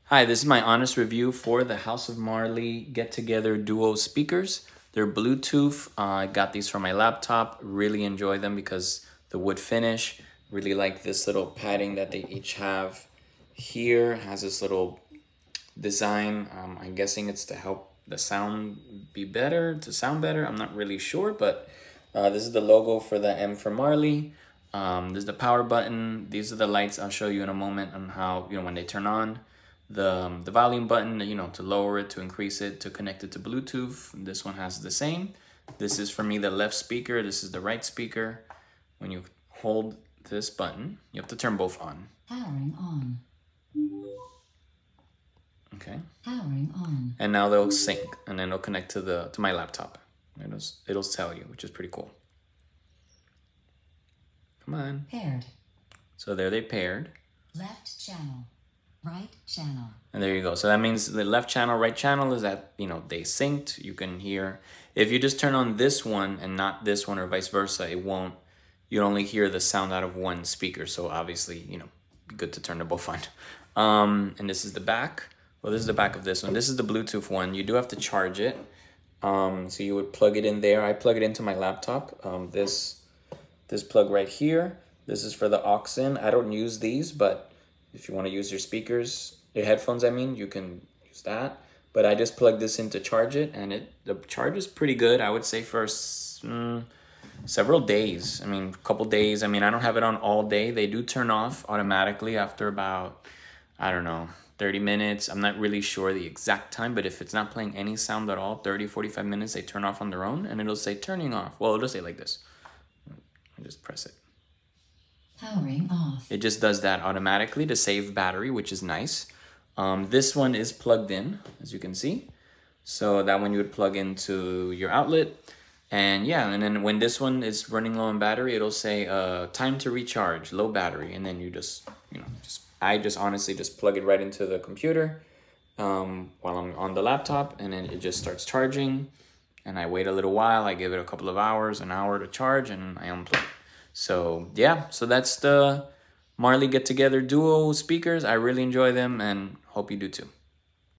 Hi, this is my honest review for the House of Marley Get Together Duo speakers. They're Bluetooth. I got these for my laptop. Really enjoy them because the wood finish. Really like this little padding that they each have here. Has this little design. I'm guessing it's to help the sound be better, to sound better. I'm not really sure, but this is the logo for the M for Marley. There's the power button. These are the lights. I'll show you in a moment on how, when they turn on. The volume button, to lower it, to increase it, to connect it to Bluetooth. This one has the same. This is for me the left speaker. This is the right speaker. When you hold this button, you have to turn both on. Powering on. Okay. Powering on. And now they'll sync, and then it'll connect to my laptop. It'll tell you, which is pretty cool. Come on. Paired. So there they paired. Left channel. Right channel. And there you go. So that means the left channel, right channel is that, they synced. You can hear. If you just turn on this one and not this one or vice versa, you'd only hear the sound out of one speaker. So obviously, be good to turn them both on. And this is the back. Well, this is the back of this one. This is the Bluetooth one. You do have to charge it. So you would plug it in there. I plug it into my laptop. This plug right here. This is for the aux in. I don't use these, but if you want to use your speakers, your headphones, you can use that. But I just plug this in to charge it, and the charge is pretty good. I would say for several days. A couple days. I don't have it on all day. They do turn off automatically after about, 30 minutes. I'm not really sure the exact time, but if it's not playing any sound at all, 30, 45 minutes, they turn off on their own, and it'll say turning off. Well, it'll say like this. I just press it. Powering off. It just does that automatically to save battery, which is nice. This one is plugged in, as you can see. So that one you would plug into your outlet. And yeah, and then when this one is running low on battery, it'll say time to recharge, low battery. And then you I honestly just plug it right into the computer while I'm on the laptop, and then it just starts charging. And I wait a little while. I give it a couple of hours, an hour to charge, and I unplug. So yeah, so that's the Marley Get Together Duo speakers. I really enjoy them and hope you do too.